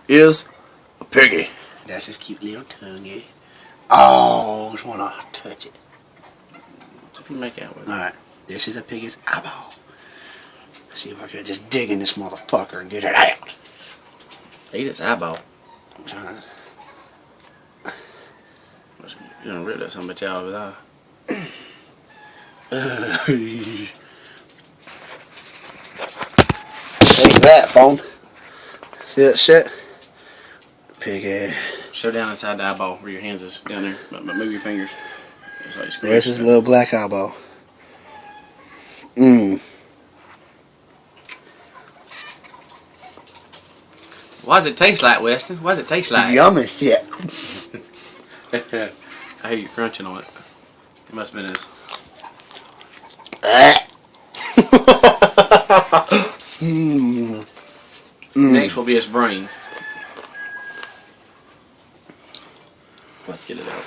is a piggy. That's his cute little tongue. Oh, just want to touch it. If you make out with it. Alright, this is a piggy's eyeball. Let's see if I can just dig in this motherfucker and get it out. Eat its eyeball. I'm trying. You're gonna rip that son of a bitch out of his eye. Take that, phone. See that shit? Piggy. Show down inside the eyeball where your hands is down there, but move your fingers. There's his little black eyeball. Mmm. What does it taste like, Weston? What does it taste like? Yummy shit. I hear you crunching on it. It must have been his. Next will be his brain. Let's get it out.